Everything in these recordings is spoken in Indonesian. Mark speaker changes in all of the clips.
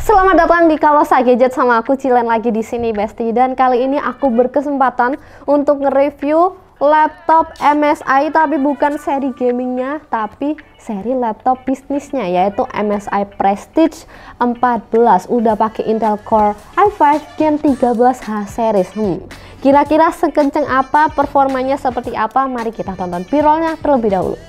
Speaker 1: Selamat datang di Kalosa Gadget, sama aku Cilen lagi di sini, Besti. Dan kali ini aku berkesempatan untuk nge-review laptop MSI, tapi bukan seri gamingnya, tapi seri laptop bisnisnya, yaitu MSI Prestige 14. Udah pakai Intel Core i5 Gen 13H series. Kira-kira sekenceng apa, performanya seperti apa? Mari kita tonton pirolnya terlebih dahulu.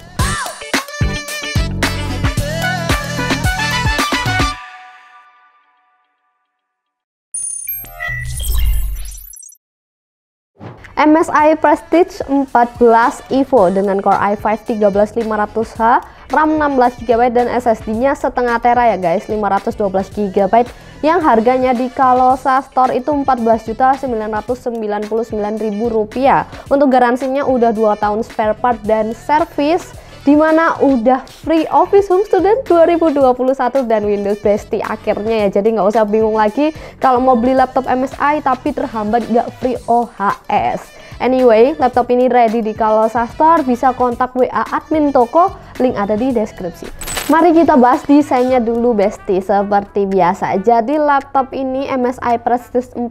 Speaker 1: MSI Prestige 14 Evo dengan Core i5 13500H, RAM 16GB dan SSD-nya setengah tera ya guys, 512GB, yang harganya di Kalosa Store itu Rp14.999.000. Untuk garansinya udah 2 tahun spare part dan service, dimana udah free Office Home Student 2021 dan Windows Besti akhirnya ya. Jadi nggak usah bingung lagi kalau mau beli laptop MSI tapi terhambat nggak free OHS. Anyway, laptop ini ready di Kalosa Store, bisa kontak WA admin toko, link ada di deskripsi. Mari kita bahas desainnya dulu, Besti. Seperti biasa, jadi laptop ini MSI Prestige 14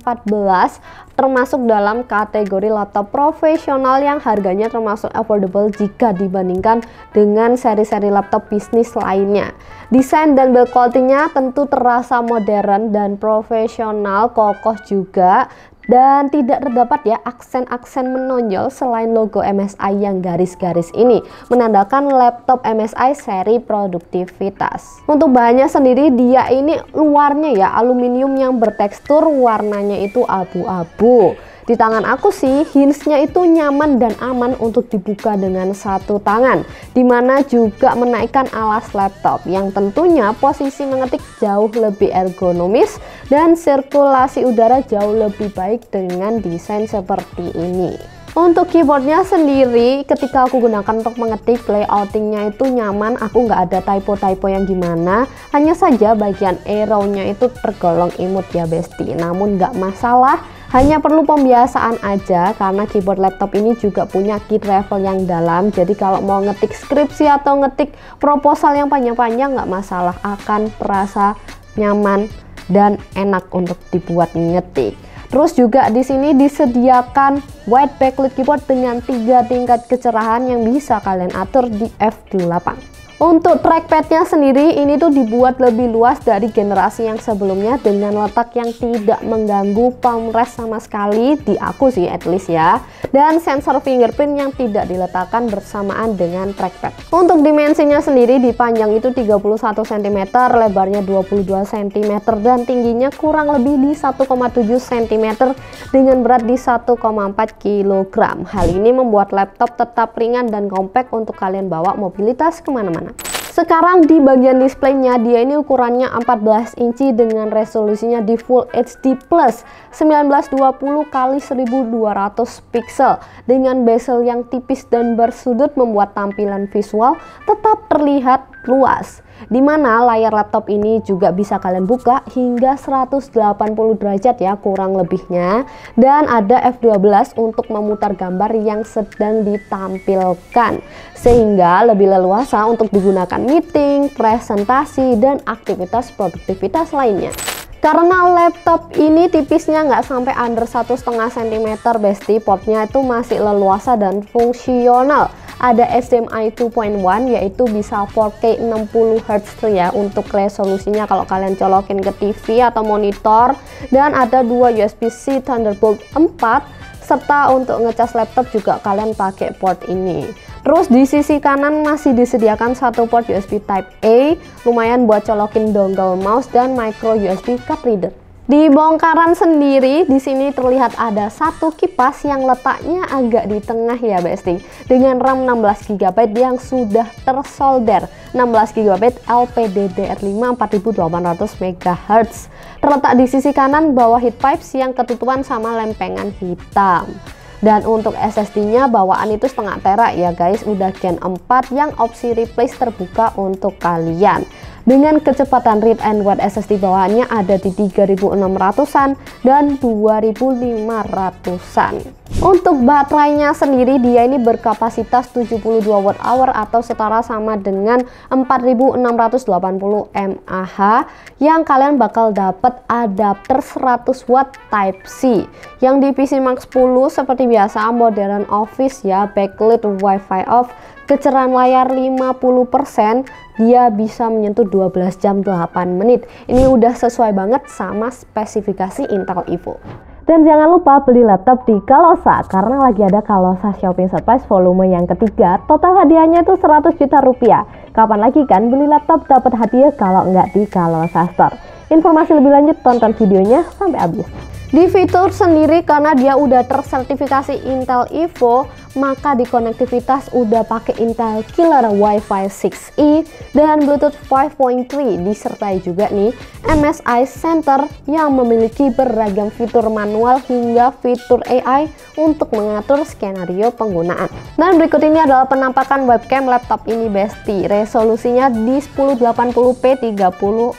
Speaker 1: termasuk dalam kategori laptop profesional yang harganya termasuk affordable jika dibandingkan dengan seri-seri laptop bisnis lainnya. Desain dan build quality-nya tentu terasa modern dan profesional, kokoh juga. Dan tidak terdapat ya aksen-aksen menonjol selain logo MSI yang garis-garis ini, menandakan laptop MSI seri produktivitas. Untuk bahannya sendiri, dia ini luarnya ya aluminium yang bertekstur, warnanya itu abu-abu. Di tangan aku sih, hinge-nya itu nyaman dan aman untuk dibuka dengan satu tangan, dimana juga menaikkan alas laptop yang tentunya posisi mengetik jauh lebih ergonomis dan sirkulasi udara jauh lebih baik dengan desain seperti ini. Untuk keyboardnya sendiri, ketika aku gunakan untuk mengetik, layoutingnya itu nyaman, aku nggak ada typo-typo yang gimana, hanya saja bagian arrow-nya itu tergolong imut ya Besti, namun nggak masalah, hanya perlu pembiasaan aja karena keyboard laptop ini juga punya key travel yang dalam, jadi kalau mau ngetik skripsi atau ngetik proposal yang panjang-panjang nggak masalah, akan terasa nyaman dan enak untuk dibuat ngetik. Terus juga di sini disediakan white backlit keyboard dengan 3 tingkat kecerahan yang bisa kalian atur di F8. Untuk trackpadnya sendiri ini tuh dibuat lebih luas dari generasi yang sebelumnya dengan letak yang tidak mengganggu palm rest sama sekali, di aku sih at least ya, dan sensor fingerprint yang tidak diletakkan bersamaan dengan trackpad. Untuk dimensinya sendiri, di panjang itu 31 cm, lebarnya 22 cm, dan tingginya kurang lebih di 1,7 cm dengan berat di 1,4 kg. Hal ini membuat laptop tetap ringan dan kompak untuk kalian bawa mobilitas kemana-mana. Sekarang di bagian displaynya, dia ini ukurannya 14 inci dengan resolusinya di Full HD Plus 1920 x 1200 pixel dengan bezel yang tipis dan bersudut, membuat tampilan visual tetap terlihat luas, dimana layar laptop ini juga bisa kalian buka hingga 180 derajat ya kurang lebihnya, dan ada F12 untuk memutar gambar yang sedang ditampilkan sehingga lebih leluasa untuk digunakan meeting, presentasi, dan aktivitas produktivitas lainnya. Karena laptop ini tipisnya nggak sampai under 1,5 cm Besti, portnya itu masih leluasa dan fungsional. Ada HDMI 2.1 yaitu bisa 4K 60Hz ya untuk resolusinya kalau kalian colokin ke TV atau monitor, dan ada 2 USB-C Thunderbolt 4, serta untuk ngecas laptop juga kalian pakai port ini. Terus di sisi kanan masih disediakan satu port USB Type A, lumayan buat colokin dongle mouse dan micro USB card reader. Di bongkaran sendiri, di sini terlihat ada satu kipas yang letaknya agak di tengah ya Besti, dengan RAM 16GB yang sudah tersolder, 16GB LPDDR5 4800 MHz. Terletak di sisi kanan bawah heat pipes yang ketutupan sama lempengan hitam. Dan untuk SSD-nya bawaan itu setengah tera ya guys, udah Gen 4 yang opsi replace terbuka untuk kalian. dengan kecepatan read and write SSD bawaannya ada di 3600-an dan 2500-an. Untuk baterainya sendiri dia ini berkapasitas 72 Wh atau setara sama dengan 4680 mAh, yang kalian bakal dapat adapter 100 watt Type C. Yang di PC Max 10 seperti biasa modern office ya, backlit, wifi off, kecerahan layar 50%, dia bisa menyentuh 12 jam 8 menit. Ini udah sesuai banget sama spesifikasi Intel Evo. Dan jangan lupa beli laptop di Kalosa karena lagi ada Kalosa Shopping Surprise volume yang ketiga. Total hadiahnya itu 100 juta rupiah. Kapan lagi kan beli laptop dapat hadiah kalau nggak di Kalosa Store? Informasi lebih lanjut tonton videonya sampai habis. Di fitur sendiri karena dia udah tersertifikasi Intel Evo, maka di konektivitas udah pakai Intel Killer Wi-Fi 6E dan Bluetooth 5.3, disertai juga nih MSI Center yang memiliki beragam fitur manual hingga fitur AI untuk mengatur skenario penggunaan. Dan berikut ini adalah penampakan webcam laptop ini bestie. Resolusinya di 1080p 30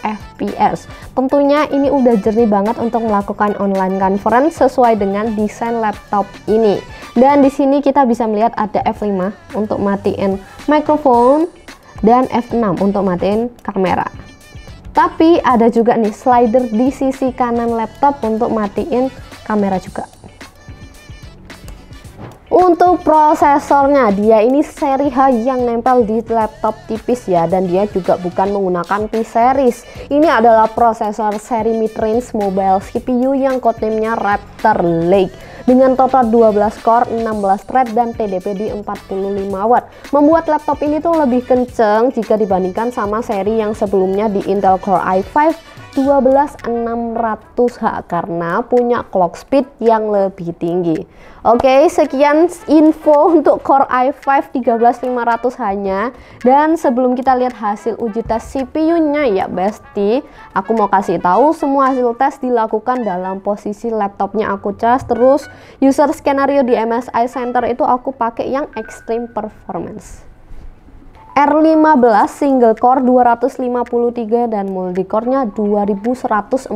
Speaker 1: fps. Tentunya ini udah jernih banget untuk melakukan online conference sesuai dengan desain laptop ini. Dan di sini kita bisa melihat ada F5 untuk matiin mikrofon dan F6 untuk matiin kamera. Tapi ada juga nih slider di sisi kanan laptop untuk matiin kamera juga. Untuk prosesornya, dia ini seri H yang nempel di laptop tipis ya, dan dia juga bukan menggunakan P-series. Ini adalah prosesor seri mid-range mobile CPU yang codename-nya Raptor Lake dengan total 12 core, 16 thread dan TDP di 45 watt. Membuat laptop ini tuh lebih kenceng jika dibandingkan sama seri yang sebelumnya di Intel Core i5 12600H karena punya clock speed yang lebih tinggi. Oke, sekian info untuk Core i5 13500H-nya. Dan sebelum kita lihat hasil uji tes CPU-nya ya bestie, aku mau kasih tahu semua hasil tes dilakukan dalam posisi laptopnya aku cas. Terus user skenario di MSI Center itu aku pakai yang extreme performance. R15 single core 253 dan multicore-nya 2142.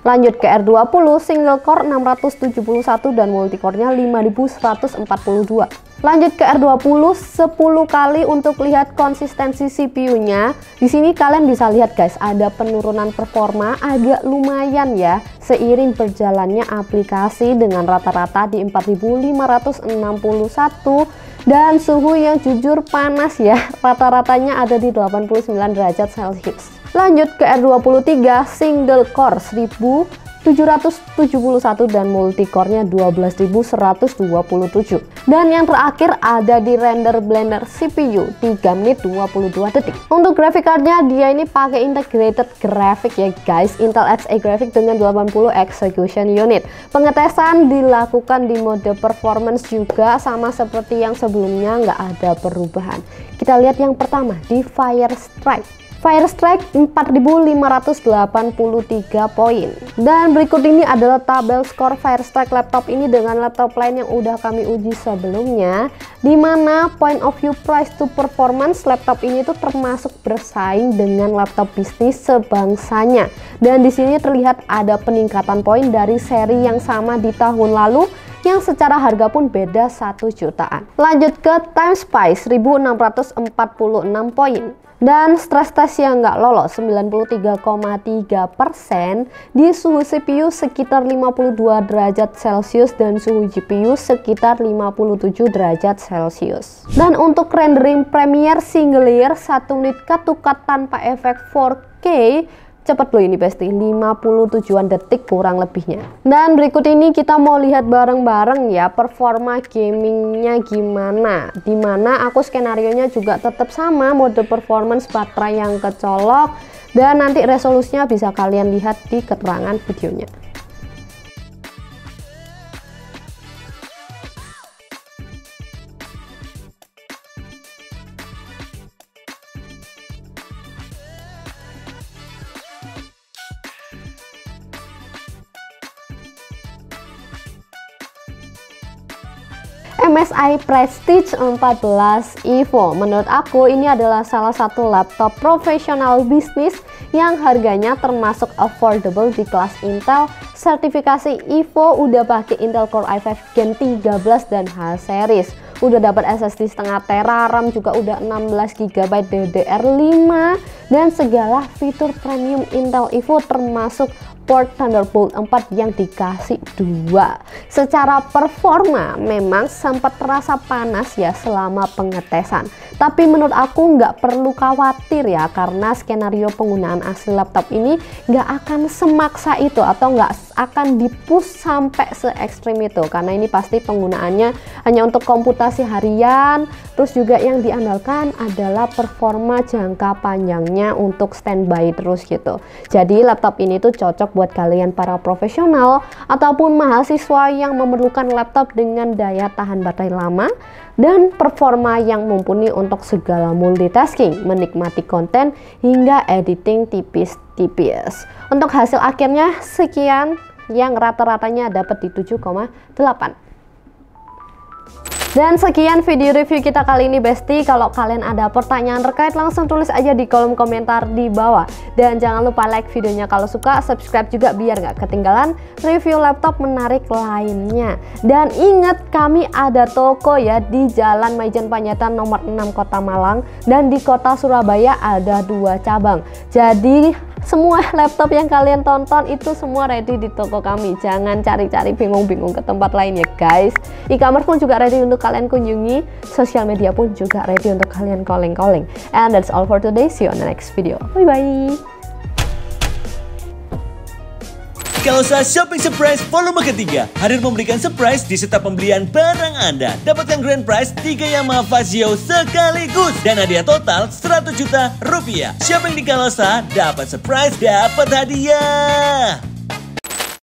Speaker 1: Lanjut ke R20 single core 671 dan multicore-nya 5142. Lanjut ke R20 10 kali untuk lihat konsistensi CPU-nya. Di sini kalian bisa lihat guys, ada penurunan performa agak lumayan ya seiring berjalannya aplikasi dengan rata-rata di 4561 dan suhu yang jujur panas ya, rata-ratanya ada di 89 derajat Celcius. Lanjut ke R23 single core 1771 dan multicore-nya 12127. Dan yang terakhir ada di render blender CPU 3 menit 22 detik. Untuk graphic card-nya dia ini pakai integrated graphic ya guys, Intel Xe graphic dengan 80 execution unit. Pengetesan dilakukan di mode performance juga sama seperti yang sebelumnya, nggak ada perubahan. Kita lihat yang pertama di Firestrike. Firestrike 4583 poin. Dan berikut ini adalah tabel skor Firestrike laptop ini dengan laptop lain yang udah kami uji sebelumnya, dimana point of view price to performance laptop ini tuh termasuk bersaing dengan laptop bisnis sebangsanya. Dan di sini terlihat ada peningkatan poin dari seri yang sama di tahun lalu yang secara harga pun beda 1 jutaan. Lanjut ke TimeSpy 1646 poin. Dan stress test yang nggak lolos 93,3% di suhu CPU sekitar 52 derajat Celcius dan suhu GPU sekitar 57 derajat Celcius. Dan untuk rendering Premiere single layer 1 menit cut to cut tanpa efek 4K cepet loh ini bestie, 57-an detik kurang lebihnya. Dan berikut ini kita mau lihat bareng-bareng ya performa gamingnya gimana, dimana aku skenarionya juga tetap sama, mode performance baterai yang kecolok, dan nanti resolusinya bisa kalian lihat di keterangan videonya. MSI Prestige 14 Evo. Menurut aku ini adalah salah satu laptop profesional bisnis yang harganya termasuk affordable di kelas Intel. Sertifikasi Evo udah pakai Intel Core i5 Gen 13 dan H series. Udah dapat SSD setengah tera, RAM juga udah 16 GB DDR5 dan segala fitur premium Intel Evo termasuk port Thunderbolt 4 yang dikasih 2. Secara performa memang sempat terasa panas ya selama pengetesan, tapi menurut aku nggak perlu khawatir ya, karena skenario penggunaan asli laptop ini nggak akan semaksa itu atau nggak akan dipush sampai se ekstrim itu, karena ini pasti penggunaannya hanya untuk komputasi harian. Terus juga yang diandalkan adalah performa jangka panjangnya untuk standby terus gitu. Jadi laptop ini tuh cocok buat kalian para profesional ataupun mahasiswa yang memerlukan laptop dengan daya tahan baterai lama dan performa yang mumpuni untuk segala multitasking, menikmati konten hingga editing tipis-tipis. Untuk hasil akhirnya sekian, yang rata-ratanya dapat di 7,8. Dan sekian video review kita kali ini Besti. Kalau kalian ada pertanyaan terkait langsung tulis aja di kolom komentar di bawah. Dan jangan lupa like videonya kalau suka, subscribe juga biar nggak ketinggalan review laptop menarik lainnya. Dan ingat, kami ada toko ya di Jalan Maijen Panjaitan nomor 6 Kota Malang, dan di Kota Surabaya ada 2 cabang. Jadi semua laptop yang kalian tonton itu semua ready di toko kami. Jangan cari-cari bingung-bingung ke tempat lain ya guys. E-commerce pun juga ready untuk kalian kunjungi, sosial media pun juga ready untuk kalian calling. And that's all for today. See you on the next video. Bye bye.
Speaker 2: Dikalosa Shopping Surprise volume ketiga hadir memberikan surprise di setiap pembelian barang Anda. Dapatkan grand prize 3 Yamaha Fazio sekaligus dan hadiah total 100 juta rupiah. Shopping di Dikalosa dapat surprise, dapat hadiah.